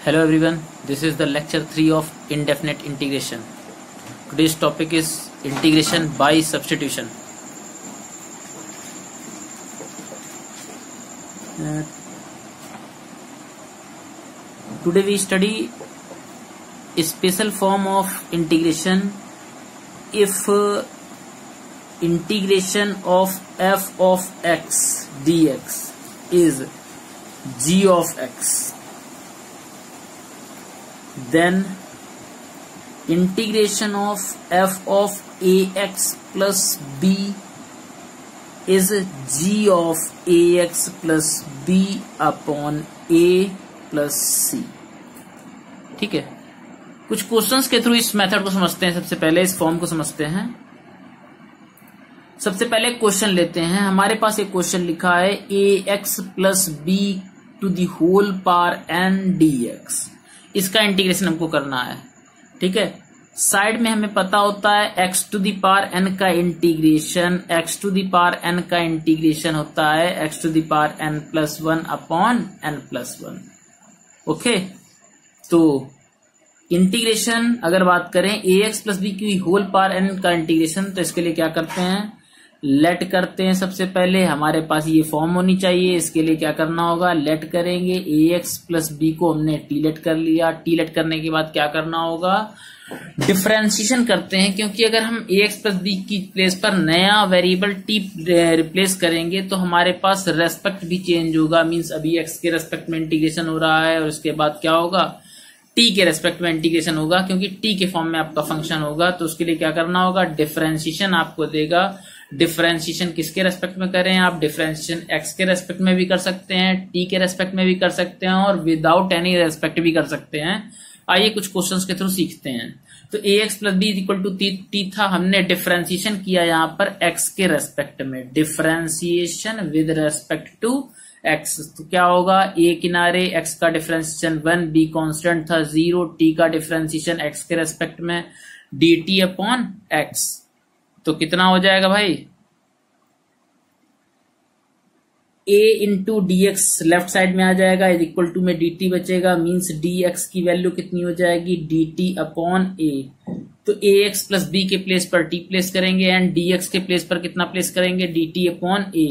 Hello everyone, this is the lecture 3 of indefinite integration. Today's topic is integration by substitution. Today we study a special form of integration if integration of f of x dx is g of x. Then integration of f of ax plus b is g of ax plus b upon a plus c. ठीक है, कुछ questions के through इस method को समझते हैं. सबसे पहले इस फॉर्म को समझते हैं. सबसे पहले क्वेश्चन लेते हैं. हमारे पास एक क्वेश्चन लिखा है ax plus B to the whole power n dx. इसका इंटीग्रेशन हमको करना है. ठीक है, साइड में हमें पता होता है x to the power n का integration, x to the power n का इंटीग्रेशन होता है x to the power n plus 1 upon n plus 1. Okay, तो इंटीग्रेशन अगर बात करें ax प्लस बी की होल पावर n का इंटीग्रेशन, तो इसके लिए क्या करते हैं, लेट करते हैं. सबसे पहले हमारे पास ये फॉर्म होनी चाहिए. इसके लिए क्या करना होगा, लेट करेंगे. ax प्लस बी को हमने टी लेट कर लिया. टी लेट करने के बाद क्या करना होगा, डिफरेंशिएशन करते हैं. क्योंकि अगर हम ax प्लस बी की प्लेस पर नया वेरिएबल t रिप्लेस करेंगे तो हमारे पास रेस्पेक्ट भी चेंज होगा. मींस अभी x के रेस्पेक्ट में इंटीग्रेशन हो रहा है और उसके बाद क्या होगा, t के रेस्पेक्ट में इंटीग्रेशन होगा. क्योंकि t के फॉर्म में आपका फंक्शन होगा, तो उसके लिए क्या करना होगा, डिफरेंशिएशन आपको देगा. डिफरेंशिएशन किसके रेस्पेक्ट में करें आप, डिफरेंशिएशन x के रेस्पेक्ट में भी कर सकते हैं, t के रेस्पेक्ट में भी कर सकते हैं और विदाउट एनी रेस्पेक्ट भी कर सकते हैं. आइए कुछ क्वेश्चंस के थ्रू सीखते हैं. तो ax plus B equal to t था. हमने डिफरेंशिएशन किया यहाँ पर x के रेस्पेक्ट में, differentiation with respect to x. तो क्या होगा, a किनारे x का डिफरेंशिएशन 1, b कांस्टेंट था 0, t का डिफरेंशिएशन x के रेस्पेक्ट में dt अपॉन x. तो कितना हो जाएगा भाई, a into D X left side में आ जाएगा, इज इक्वल टू में dt बचेगा. मीन्स dx की वैल्यू कितनी हो जाएगी, dt अपॉन a. तो ax प्लस b के प्लेस पर t प्लेस करेंगे एंड dx के प्लेस पर कितना प्लेस करेंगे, dt upon a.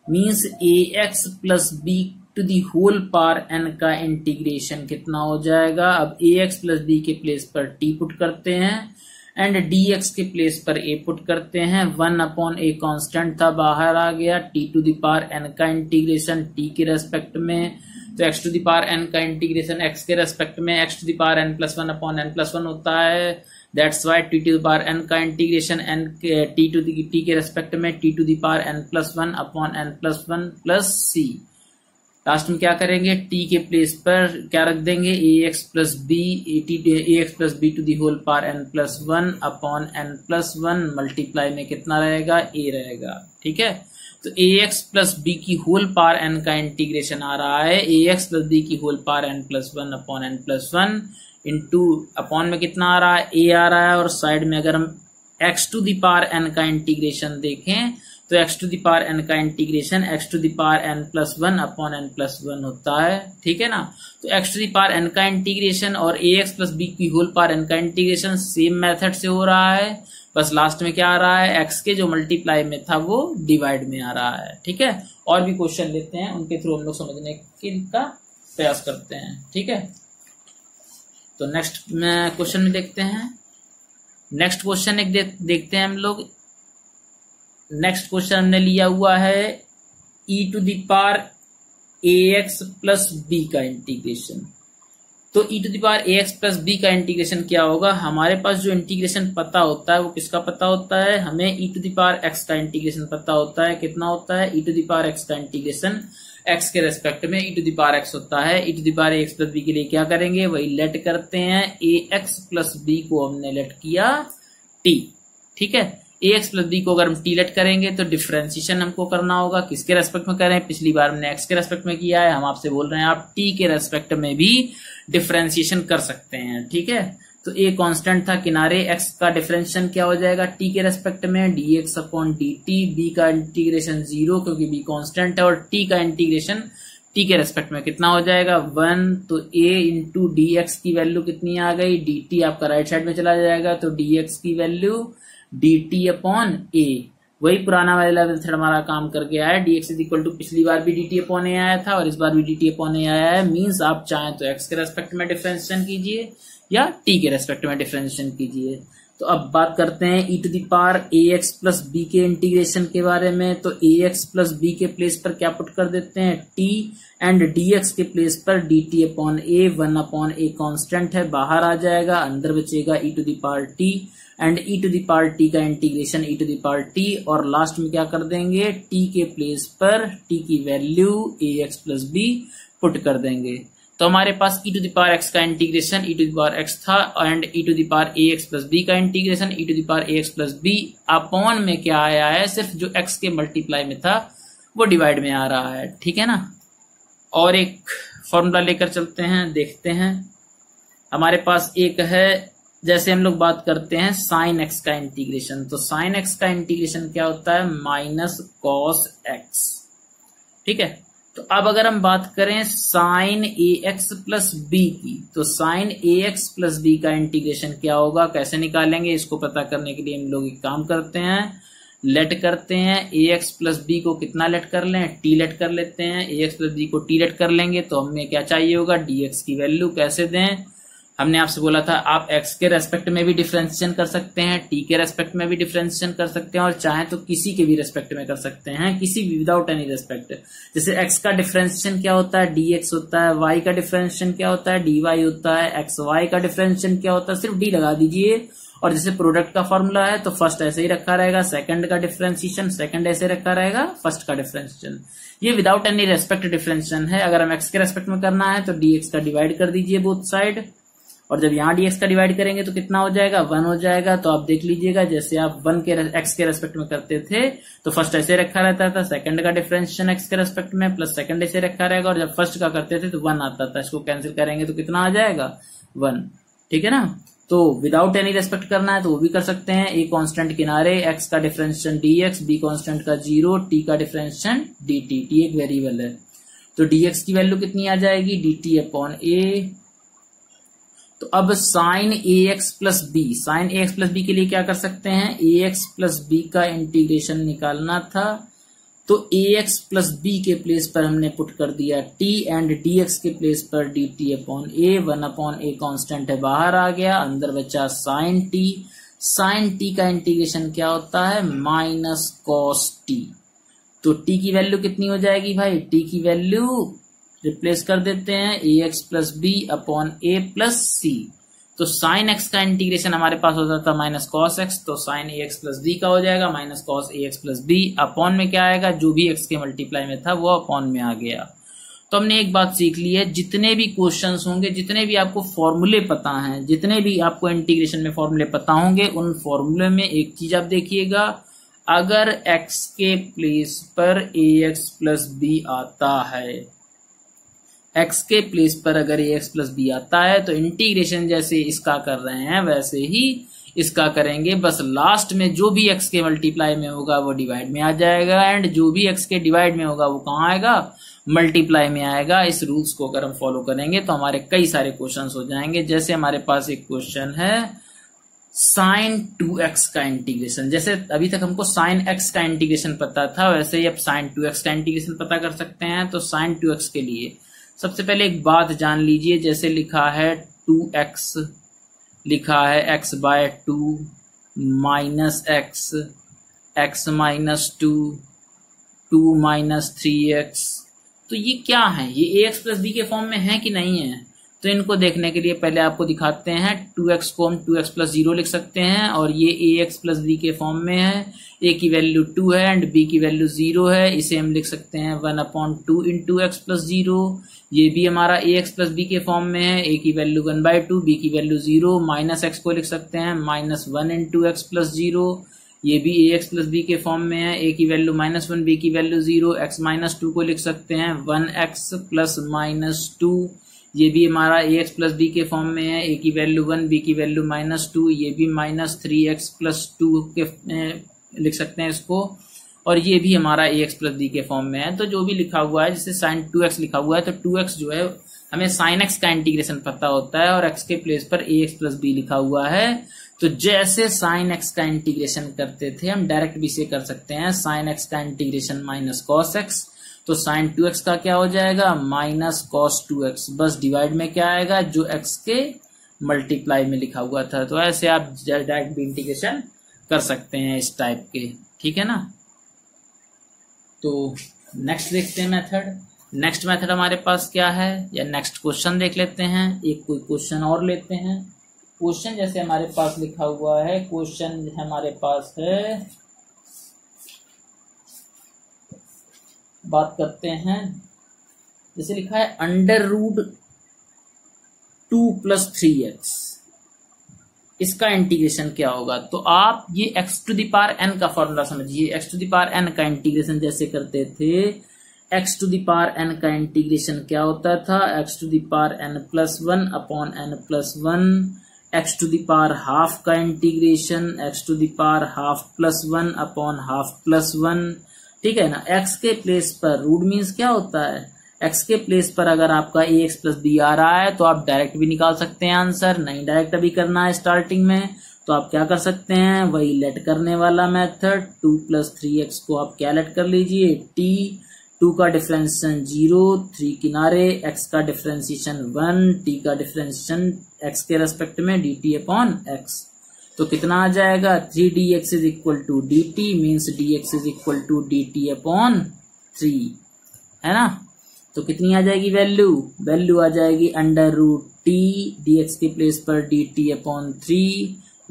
Means ax plus b to the whole power n का इंटीग्रेशन कितना हो जाएगा. अब ax प्लस b के प्लेस पर t पुट करते हैं एंड dx के प्लेस पर a पुट करते हैं. 1 अपॉन a कांस्टेंट था, बाहर आ गया. t to the power n का इंटीग्रेशन t के रेस्पेक्ट में, तो x to the power n का इंटीग्रेशन x के रेस्पेक्ट में x to the power n plus 1 upon n plus 1 होता है. That's why t to the power n का इंटीग्रेशन t के रेस्पेक्ट में t to the power n plus 1 upon n plus 1 plus c. Last में क्या करेंगे, t के place पर क्या रख देंगे, ax plus B to the whole power n plus 1 upon n plus 1 multiply में कितना रहेगा, a रहेगा. ठीक है, तो ax प्लस b की होल पावर n का इंटीग्रेशन आ रहा है ax प्लस b की whole power n plus 1 upon n plus 1 into upon में कितना आ रहा है, a आ रहा है. और साइड में अगर हम x to the power n का इंटीग्रेशन देखें तो x to the power n का integration x to the power n plus 1 upon n plus 1 होता है. ठीक है ना, तो x to the power n का इंटीग्रेशन और ax प्लस b की होल पावर n का इंटीग्रेशन सेम मेथड से हो रहा है. बस लास्ट में क्या आ रहा है, x के जो मल्टीप्लाई में था वो डिवाइड में आ रहा है. ठीक है, और भी क्वेश्चन लेते हैं, उनके थ्रू हम लोग समझने का प्रयास करते हैं. ठीक है, तो नेक्स्ट क्वेश्चन में देखते हैं. नेक्स्ट क्वेश्चन एक देखते हैं हम लोग. नेक्स्ट क्वेश्चन हमने लिया हुआ है e to the power ax plus b का इंटीग्रेशन. तो e to the power ax plus b का इंटीग्रेशन क्या होगा, हमारे पास जो इंटीग्रेशन पता होता है वो किसका पता होता है, हमें e to the power x का इंटीग्रेशन पता होता है. कितना होता है, e to the power x का इंटीग्रेशन x के रेस्पेक्ट में e to the power x होता है. e to the power ax plus b के लिए क्या करेंगे, वही लेट करते हैं. ax प्लस b को हमने लेट किया t. ठीक है, ax प्लस b को अगर हम टी लेट करेंगे तो डिफरेंशिएशन हमको करना होगा. किसके रेस्पेक्ट में करें, पिछली बार हमने x के रेस्पेक्ट में किया है, हम आपसे बोल रहे हैं आप t के रेस्पेक्ट में भी डिफरेंशिएशन कर सकते हैं. ठीक है, तो a कांस्टेंट था, किनारे x का डिफरेंशिएशन क्या हो जाएगा t के रेस्पेक्ट में, dx अपॉन dt. b का इंटीग्रेशन 0 क्योंकि b कांस्टेंट है और t का इंटीग्रेशन टी के रेस्पेक्ट में कितना हो जाएगा 1, तो a इंटू डी एक्स की वैल्यू कितनी आ गई, डी टी आपका राइट साइड में चला जाएगा, तो डी एक्स की value D T upon A, वही पुराना वाला मेथड हमारा काम करके आया। D X is equal to पिछली बार भी डी टी अपॉन ए आया था और इस बार भी डी टी अपॉन ए आया है। मीन्स आप चाहें तो एक्स के रेस्पेक्ट में डिफरेंशिएशन कीजिए या टी के रेस्पेक्ट में डिफरेंशिएशन कीजिए। तो अब बात करते हैं e to the power a x plus B के इंटीग्रेशन के बारे में। तो ए एक्स प्लस बी के प्लेस पर क्या पुट कर देते हैं, टी, एंड डी एक्स के प्लेस पर d T upon a, 1 upon a constant है, बाहर आ जाएगा, अंदर बचेगा e to the power t, and e to the power t का integration e to the power t, और लास्ट में क्या कर देंगे, टी के प्लेस पर टी की value a x plus b put कर देंगे। तो हमारे पास e to the power x का integration e to the power x था, and e to the power a x plus b का integration e to the power a x plus b upon में क्या आया है, सिर्फ जो एक्स के मल्टीप्लाई में था वो डिवाइड में आ रहा है, ठीक है ना। और एक फॉर्मूला लेकर चलते हैं, देखते हैं। हमारे पास एक है, जैसे हम लोग बात करते हैं साइन एक्स का इंटीग्रेशन, तो साइन एक्स का इंटीग्रेशन क्या होता है, माइनस कॉस एक्स, ठीक है। तो अब अगर हम बात करें साइन ए एक्स प्लस बी की, तो साइन ए एक्स प्लस बी का इंटीग्रेशन क्या होगा, कैसे निकालेंगे, इसको पता करने के लिए हम लोग एक काम करते हैं, लेट करते हैं। ए एक्स प्लस बी को कितना लेट कर लें, टी लेट कर लेते हैं। ए एक्स प्लस बी को टी लेट कर लेंगे तो हमें क्या चाहिए होगा, डी एक्स की वैल्यू कैसे दें। हमने आपसे बोला था आप एक्स के रेस्पेक्ट में भी डिफरेंशिएशन कर सकते हैं, टी के रेस्पेक्ट में भी डिफरेंशिएशन कर सकते हैं, और चाहे तो किसी के भी रेस्पेक्ट में कर सकते हैं, किसी भी विदाउट एनी रेस्पेक्ट। जैसे एक्स का डिफरेंशिएशन क्या होता है, डी एक्स होता है, वाई का डिफरेंशिएशन क्या होता है, डी वाई होता है, एक्स वाई का डिफरेंशिएशन क्या होता है, सिर्फ डी लगा दीजिए। और जैसे प्रोडक्ट का फॉर्मूला है तो फर्स्ट ऐसे ही रखा रहेगा, सेकंड का डिफरेंशिएशन सेकंड ऐसे रखा रहेगा, फर्स्ट का डिफरेंशिएशन। ये विदाउट एनी रेस्पेक्ट डिफरेंशिएशन है। अगर हम एक्स के रेस्पेक्ट में करना है तो डी एक्स का डिवाइड कर दीजिए बोथ साइड, और जब यहाँ डी एक्स का डिवाइड करेंगे तो कितना हो जाएगा, 1 हो जाएगा। तो आप देख लीजिएगा, जैसे आप 1 के एक्स के रेस्पेक्ट में करते थे तो फर्स्ट ऐसे रखा रहता था, सेकंड का डिफरेंशिएशन एक्स के रेस्पेक्ट में प्लस सेकंड ऐसे रखा रहेगा, और जब फर्स्ट का करते थे तो 1 आता था। इसको कैंसिल करेंगे तो कितना आ जाएगा, 1, ठीक है ना। तो विदाउट एनी रेस्पेक्ट करना है तो वो भी कर सकते हैं। ए कांस्टेंट किनारे, एक्स का differentiation D x, be constant का 0, टी का डिफरेंशिएशन डी टी, टी एक वेरिएबल है। तो डी एक्स की वैल्यू कितनी आ जाएगी, डी टी अपॉन ए। तो अब साइन ए एक्स प्लस बी, साइन ए एक्स प्लस बी के लिए क्या कर सकते हैं, ए एक्स प्लस बी का इंटीग्रेशन निकालना था, तो ए एक्स प्लस बी के प्लेस पर हमने पुट कर दिया टी, एंड डी एक्स के प्लेस पर d T upon a, 1 upon a constant है, बाहर आ गया, अंदर बचा साइन टी। साइन टी का इंटीग्रेशन क्या होता है, माइनस कॉस टी। तो टी की वैल्यू कितनी हो जाएगी भाई, टी की वैल्यू रिप्लेस कर देते हैं, ए एक्स प्लस बी अपॉन ए प्लस सी। तो साइन एक्स का इंटीग्रेशन हमारे पास होता था माइनस कॉस एक्स, तो साइन ए एक्स प्लस बी का हो जाएगा minus cos A x plus b, upon में क्या आएगा, जो भी एक्स के मल्टीप्लाई में था वो अपॉन में आ गया। तो हमने एक बात सीख ली है, जितने भी क्वेश्चंस होंगे, जितने भी आपको फॉर्मूले पता हैं, जितने भी आपको इंटीग्रेशन में फॉर्मूले पता होंगे, उन फॉर्मूले में एक चीज आप देखिएगा, अगर एक्स के प्लेस पर ए एक्स प्लस बी आता है, एक्स के प्लेस पर अगर ए एक्स प्लस बी आता है तो इंटीग्रेशन जैसे इसका कर रहे हैं वैसे ही इसका करेंगे, बस लास्ट में जो भी एक्स के मल्टीप्लाई में होगा वो डिवाइड में आ जाएगा, एंड जो भी एक्स के डिवाइड में होगा वो कहाँ आएगा, मल्टीप्लाई में आएगा। इस रूल्स को अगर हम फॉलो करेंगे तो हमारे कई सारे क्वेश्चन हो जाएंगे। जैसे हमारे पास एक क्वेश्चन है साइन 2x का इंटीग्रेशन, जैसे अभी तक हमको साइन x का इंटीग्रेशन पता था, वैसे ही अब साइन 2x का इंटीग्रेशन पता कर सकते हैं। तो साइन 2x के लिए सबसे पहले एक बात जान लीजिए, जैसे लिखा है 2x, लिखा है x by 2 minus x minus 2 minus 3x, तो ये क्या है, ये ax प्लस बी के फॉर्म में है कि नहीं है। तो इनको देखने के लिए पहले आपको दिखाते हैं, 2x को हम 2x प्लस 0 लिख सकते हैं, और ये ax प्लस बी के फॉर्म में है, a की वैल्यू 2 है एंड b की वैल्यू 0 है, इसे हम लिख सकते हैं 1 अपॉन 2 इंटू एक्स प्लस 0। ये भी हमारा ax प्लस बी के फॉर्म में है, a की वैल्यू 1/2, b की वैल्यू 0, माइनस x को लिख सकते हैं माइनस 1 इंटू एक्स प्लस 0। ये भी ax प्लस बी के फॉर्म में है, a की वैल्यू -1, b की वैल्यू 0, x माइनस 2 को लिख सकते हैं 1x प्लस माइनस 2। ये भी हमारा ax प्लस बी के फॉर्म में है, a की वैल्यू 1, b की वैल्यू -2, ये भी -3x प्लस 2 के लिख सकते हैं इसको, और ये भी हमारा ए एक्स प्लस बी के फॉर्म में है। तो जो भी लिखा हुआ है, जैसे साइन 2x लिखा हुआ है, तो 2x जो है हमें साइन x का इंटीग्रेशन पता होता है और x के प्लेस पर ए एक्स प्लस बी लिखा हुआ है। तो जैसे साइन x का इंटीग्रेशन करते थे, हम डायरेक्ट भी से कर सकते हैं। साइन x का इंटीग्रेशन माइनस कॉस x, तो साइन 2x का क्या हो जाएगा माइनस कॉस 2x, बस डिवाइड में क्या आएगा जो x के मल्टीप्लाई में लिखा हुआ था। तो ऐसे आप डायरेक्ट भी इंटीग्रेशन कर सकते हैं इस टाइप के, ठीक है ना। तो नेक्स्ट देखते हैं मेथड। नेक्स्ट मेथड हमारे पास क्या है, या नेक्स्ट क्वेश्चन देख लेते हैं। एक कोई क्वेश्चन और लेते हैं। क्वेश्चन जैसे हमारे पास लिखा हुआ है, क्वेश्चन हमारे पास है, बात करते हैं। जैसे लिखा है अंडर रूट 2 + 3x, इसका इंटीग्रेशन क्या होगा। तो आप ये x⁴n का फॉर्मूला समझिए। x⁴n का इंटीग्रेशन जैसे करते थे, x⁴n का इंटीग्रेशन क्या होता था, x⁴n + 1 अपॉन n + 1, x⁻½ का इंटीग्रेशन x⁻½ + 1 अपॉन ½ + 1, ठीक है ना। x के प्लेस पर रूट मीन्स क्या होता है, x के प्लेस पर अगर आपका ax + b आ रहा है तो आप डायरेक्ट भी निकाल सकते हैं आंसर। नहीं डायरेक्ट अभी करना है स्टार्टिंग में, तो आप क्या कर सकते हैं, वही लेट करने वाला मेथड। 2 + 3x को आप क्या लेट कर लीजिए, t, 2 का डिफरेंशिएशन 0, 3 किनारे, x का डिफरेंशिएशन 1, t का डिफरेंशिएशन x के रेस्पेक्ट में dt/x। तो कितना आ जाएगा, 3dx = dt, means dx = dt/3, है ना। तो कितनी आ जाएगी वैल्यू आ जाएगी अंडर रूट t, dx के प्लेस पर dt/3,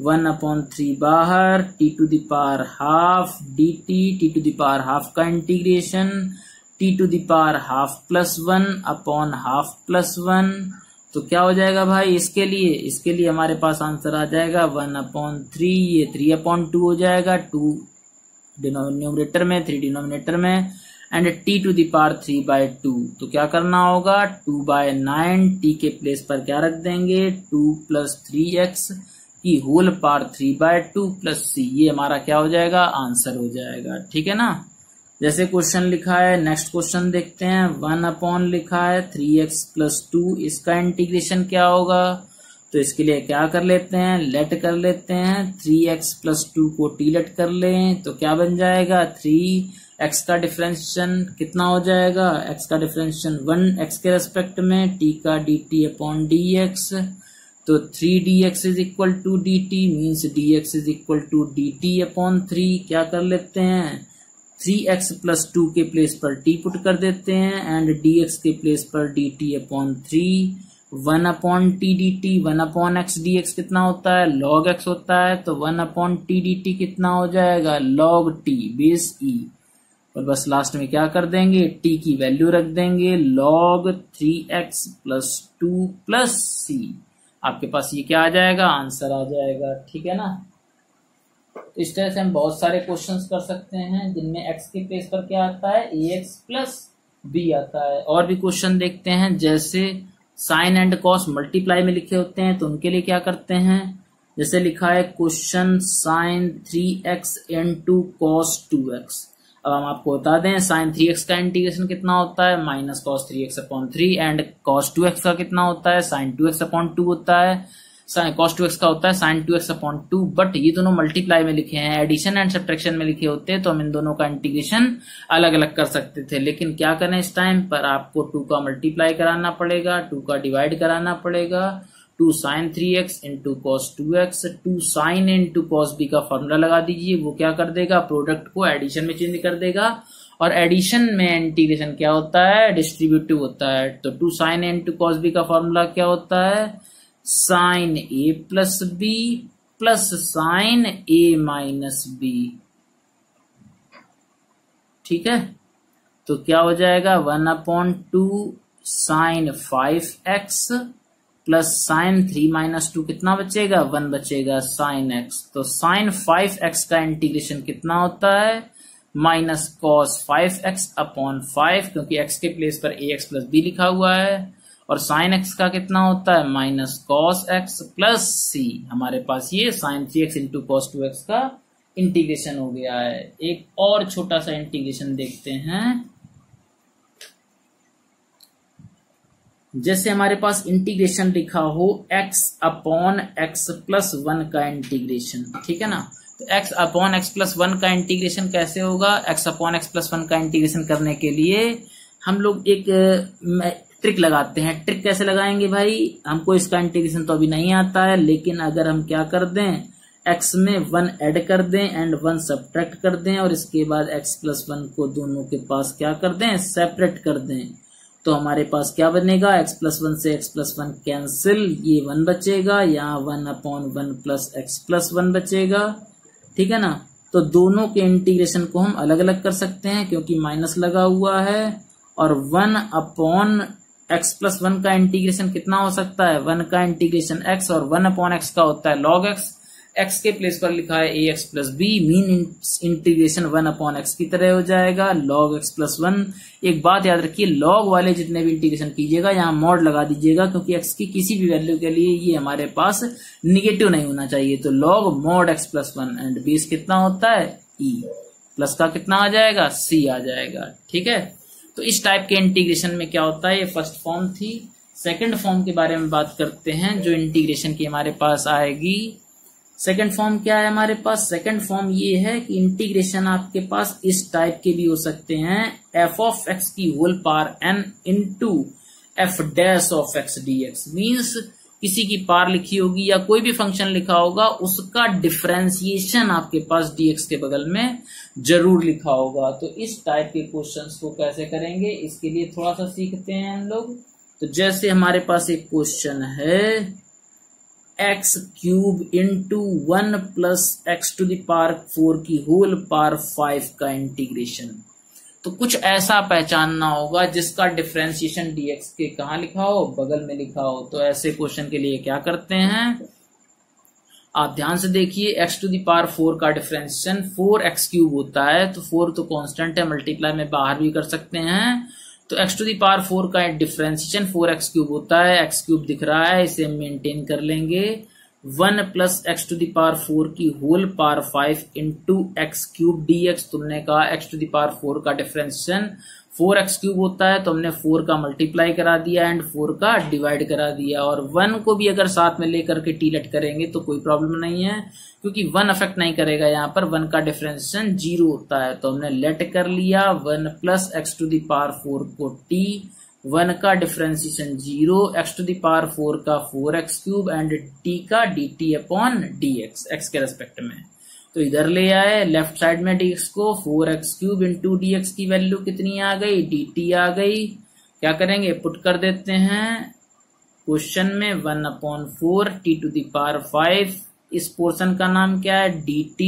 1/3 बाहर, t⁻½ dt, t⁻½ का इंटीग्रेशन t⁻½ + 1 अपॉन ½ + 1। तो क्या हो जाएगा भाई, इसके लिए हमारे पास आंसर आ जाएगा 1/3, ये 3/2 हो जाएगा, 2 डिनोमिनेटर में 3 डिनोमिनेटर में, एंड t⁻3/2। तो क्या करना होगा, 2/9, t के प्लेस पर क्या रख देंगे, 2 + 3x की होल पावर 3/2 + c। ये हमारा क्या हो जाएगा, आंसर हो जाएगा, ठीक है ना। जैसे क्वेश्चन लिखा है, नेक्स्ट क्वेश्चन देखते हैं। 1 लिखा है 3x + 2, इसका इंटीग्रेशन क्या होगा। तो इसके लिए क्या कर लेते हैं, लेट कर लेते हैं। 3x + 2 को t लेट कर लें, तो क्या बन जाएगा, 3x का डिफरेंशिएशन कितना हो जाएगा, x का डिफरेंशिएशन 1 x के रेस्पेक्ट में, t का dt/dx। तो 3dx = dt, means dx = dt/3। क्या कर लेते हैं, 3x + 2 के प्लेस पर t पुट कर देते हैं, एंड dx के प्लेस पर dt/3, 1/t dt, 1/x dx कितना होता है, log x होता है। तो 1/t dt कितना हो जाएगा, log t बेस e। और बस लास्ट में क्या कर देंगे, t की वैल्यू रख देंगे, log 3x + 2 + c। आपके पास ये क्या आ जाएगा, आंसर आ जाएगा, ठीक है ना। तो इस तरह से हम बहुत सारे क्वेश्चंस कर सकते हैं जिनमें x के प्लेस पर क्या आता है, ax + b आता है। और भी क्वेश्चन देखते हैं, जैसे साइन एंड कॉस मल्टीप्लाई में लिखे होते हैं, तो उनके लिए क्या करते हैं। जैसे लिखा है question sin 3x * cos 2x। अब हम आपको बता दें, sin 3x का इंटीग्रेशन कितना होता है, -cos 3x/3, and cos 2x का कितना होता है, sin 2x/2 होता है। cos 2x का होता है sin 2x/2, बट ये दोनों मल्टीप्लाई में लिखे हैं, एडिशन एंड सब्ट्रैक्शन में लिखे होते हैं, तो हम इन दोनों का इंटीग्रेशन अलग अलग कर सकते थे। लेकिन क्या करें, इस टाइम पर आपको 2 का मल्टीप्लाई कराना पड़ेगा, 2 का डिवाइड कराना पड़ेगा। 2 sin 3x * cos 2x, 2 sin * cos b का फॉर्मूला लगा दीजिए। वो क्या कर देगा, प्रोडक्ट को एडिशन में चेंज कर देगा, और एडिशन में इंटीग्रेशन क्या होता है, डिस्ट्रीब्यूटिव होता है। तो 2 sin * cos b का फॉर्मूला क्या होता है, sin a + b + sin a - b, ठीक है। तो क्या हो जाएगा, 1/2 sin 5x + sin 3 - 2 कितना बचेगा, 1 बचेगा, sin x। तो sin 5x का इंटीग्रेशन कितना होता है, -cos 5x/5, क्योंकि x के प्लेस पर ax + b लिखा हुआ है। और sin x का कितना होता है, -cos x + c। हमारे पास ये sin 3x * cos 2x का इंटीग्रेशन हो गया है। एक और छोटा सा इंटीग्रेशन देखते हैं। जैसे हमारे पास इंटीग्रेशन लिखा हो x अपॉन x प्लस 1 का इंटीग्रेशन, ठीक है ना। तो x अपॉन x प्लस 1 का इंटीग्रेशन कैसे होगा? x अपॉन x प्लस 1 का इंटीग्रेशन करने के लिए हम लोग एक ट्रिक लगाते हैं। ट्रिक कैसे लगाएंगे भाई? हमको इसका इंटीग्रेशन तो अभी नहीं आता है, लेकिन अगर हम क्या कर दें, x में 1 ऐड कर दें एंड 1 सब्ट्रैक्ट कर दें और इसके बाद x प्लस 1 को दोनों के पास क्या कर दें, सेपरेट कर दें, तो हमारे पास क्या बनेगा, x प्लस 1 से x प्लस 1 कैंसिल, ये 1 बचेगा, यहाँ 1 अपॉन 1 प्लस x प्लस 1 बचेगा, ठीक है ना। तो दोनों के इंटीग्रेशन को हम अलग अलग कर सकते हैं क्योंकि माइनस लगा हुआ है। और 1 अपॉन x प्लस 1 का इंटीग्रेशन कितना हो सकता है? 1 का इंटीग्रेशन x और 1 अपॉन x का होता है log x। x के प्लेस पर लिखा है ax plus b, mean integration 1 upon x की तरह हो जाएगा log x प्लस 1। एक बात याद रखिए, log वाले जितने भी इंटीग्रेशन कीजिएगा यहाँ मॉड लगा दीजिएगा क्योंकि x की किसी भी वैल्यू के लिए ये हमारे पास निगेटिव नहीं होना चाहिए। तो log mod x plus 1 and base कितना होता है e, प्लस का कितना आ जाएगा c आ जाएगा, ठीक है। तो इस टाइप के इंटीग्रेशन में क्या होता है, ये फर्स्ट फॉर्म थी। सेकंड फॉर्म के बारे में बात करते हैं जो इंटीग्रेशन की हमारे पास आएगी। सेकंड फॉर्म क्या है हमारे पास? सेकंड फॉर्म ये है कि इंटीग्रेशन आपके पास इस टाइप के भी हो सकते हैं, f ऑफ x की whole power n into f dash of x dx। Means किसी की पार लिखी होगी या कोई भी फंक्शन लिखा होगा, उसका डिफरेंशिएशन आपके पास dx के बगल में जरूर लिखा होगा। तो इस टाइप के क्वेश्चंस को कैसे करेंगे, इसके लिए थोड़ा सा सीखते हैं हम लोग। तो जैसे हमारे पास एक क्वेश्चन है x cube into 1 plus X to the power 4 की होल पावर 5 का इंटीग्रेशन। तो कुछ ऐसा पहचानना होगा जिसका डिफरेंशिएशन dx के कहाँ लिखा हो, बगल में लिखा हो। तो ऐसे क्वेश्चन के लिए क्या करते हैं, आप ध्यान से देखिए। x टू द पावर 4 का डिफरेंशिएशन 4x क्यूब होता है, तो 4 तो कांस्टेंट है, मल्टीप्लाई में बाहर भी कर सकते हैं। तो x टू दी पावर 4 का डिफरेंशिएशन 4x क्यूब होता है, x क्यूब दिख रहा है, इसे मेंटेन कर लेंगे। 1 plus X to the power 4 की whole power 5 into X cube dx। तुमने कहा x टू दी पावर 4 का डिफरेंशिएशन 4x क्यूब होता है, तो हमने 4 का मल्टीप्लाई करा दिया एंड 4 का डिवाइड करा दिया। और 1 को भी अगर साथ में लेकर के टी लेट करेंगे तो कोई प्रॉब्लम नहीं है क्योंकि 1 अफेक्ट नहीं करेगा, यहाँ पर 1 का डिफरेंशिएशन 0 होता है। तो हमने लेट कर लिया 1 plus X to the power 4 को टी, 1 का differentiation 0, X to the power 4 का 4x क्यूब एंड t का dt अपॉन dx x के रेस्पेक्ट में। तो इधर ले आए लेफ्ट साइड में dx को, 4x क्यूब इंटू dx की वैल्यू कितनी आ गई, dt आ गई। क्या करेंगे, पुट कर देते हैं क्वेश्चन में 1 upon 4 t to the power 5। इस पोर्शन का नाम क्या है, dt।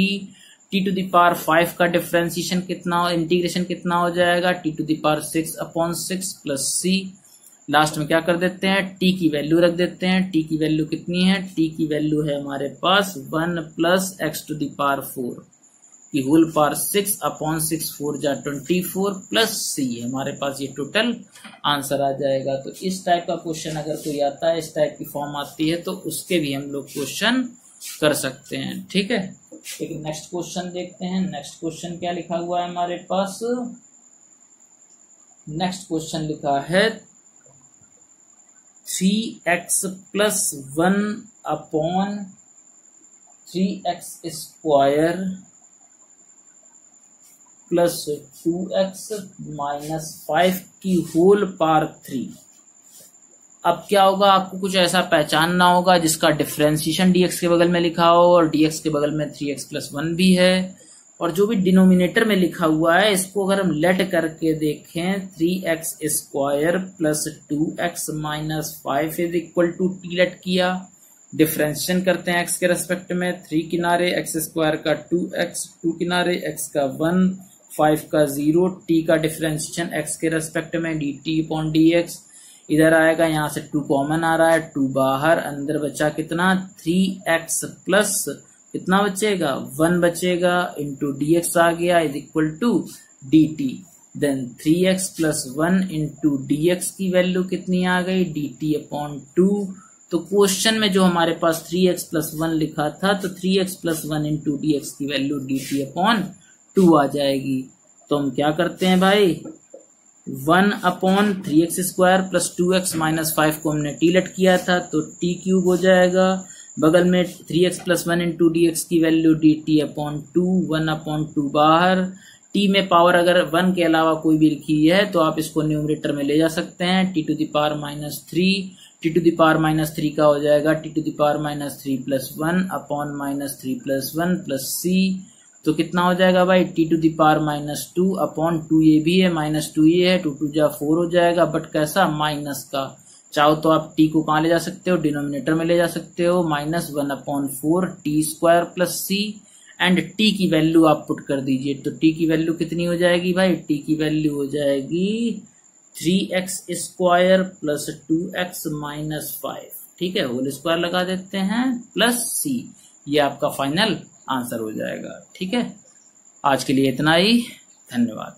t to the power 5 का डिफरेंशिएशन कितना, इंटीग्रेशन कितना हो जाएगा, t to the power 6 upon 6 plus c। Last में क्या कर देते हैं, t की वैल्यू रख देते हैं। t की वैल्यू कितनी है, t की वैल्यू है हमारे पास 1 plus X to the power 4 की होल पावर 6 अपॉन 6, 4 जा 24 प्लस c। हमारे पास ये टोटल आंसर आ जाएगा। तो इस टाइप का क्वेश्चन अगर कोई आता है, इस टाइप की फॉर्म आती है, तो उसके भी हम लोग क्वेश्चन कर सकते हैं, ठीक है। एक नेक्स्ट क्वेश्चन देखते हैं। नेक्स्ट क्वेश्चन क्या लिखा हुआ है हमारे पास, नेक्स्ट क्वेश्चन लिखा है 3x plus 1 upon 3x square plus 2x minus 5 की होल पावर 3। अब क्या होगा, आपको कुछ ऐसा पहचानना होगा जिसका डिफरेंशिएशन dx के बगल में लिखा हो और dx के बगल में 3x प्लस 1 भी है, और जो भी डिनोमिनेटर में लिखा हुआ है इसको अगर हम लेट करके देखें 3x square plus 2x minus 5 is equal to T let किया, डिफरेंशिएशन करते हैं x के रेस्पेक्ट में। 3 किनारे x स्क्वायर का 2x, 2 किनारे x का 1, 5 का 0, t का डिफरेंशिएशन x के रेस्पेक्ट में dt अपॉन dx। इधर आएगा, यहाँ से 2 कॉमन आ रहा है, 2 बाहर, अंदर बचा कितना 3x प्लस कितना बचेगा 1 बचेगा इंटू dx आ गया is equal to dt। Then 3x plus 1 into dx की वैल्यू कितनी आ गई, dt अपॉन 2। तो क्वेश्चन में जो हमारे पास 3x प्लस 1 लिखा था, तो 3x plus 1 into D X की वैल्यू dt अपॉन 2 आ जाएगी। तो हम क्या करते हैं भाई, 1 upon 3x square plus 2x minus 5 को हमने t लेट किया था, तो t क्यूब हो जाएगा। बगल में 3x plus 1 into D X की वैल्यू dt अपॉन 2, 1 अपॉन 2 बाहर। t में पावर अगर 1 के अलावा कोई भी लिखी है तो आप इसको न्यूमरेटर में ले जा सकते हैं, t to the power minus 3, t to the power minus 3 का हो जाएगा t to the power minus 3 plus 1 upon minus 3 plus 1 plus c। तो कितना हो जाएगा भाई, t to the power minus 2 upon 2 ये भी है, माइनस 2 ये है, 2 2 जा 4 हो जाएगा, बट कैसा, माइनस का। चाहो तो आप t को कहाँ ले जा सकते हो, डिनोमिनेटर में ले जा सकते हो, minus 1 upon 4 T square plus c, and t की वैल्यू आप पुट कर दीजिए। तो t की वैल्यू कितनी हो जाएगी भाई, t की वैल्यू हो जाएगी 3x square plus 2x minus 5, ठीक है, होल स्क्वायर लगा देते हैं, प्लस c। ये आपका फाइनल आंसर हो जाएगा। ठीक है, आज के लिए इतना ही, धन्यवाद।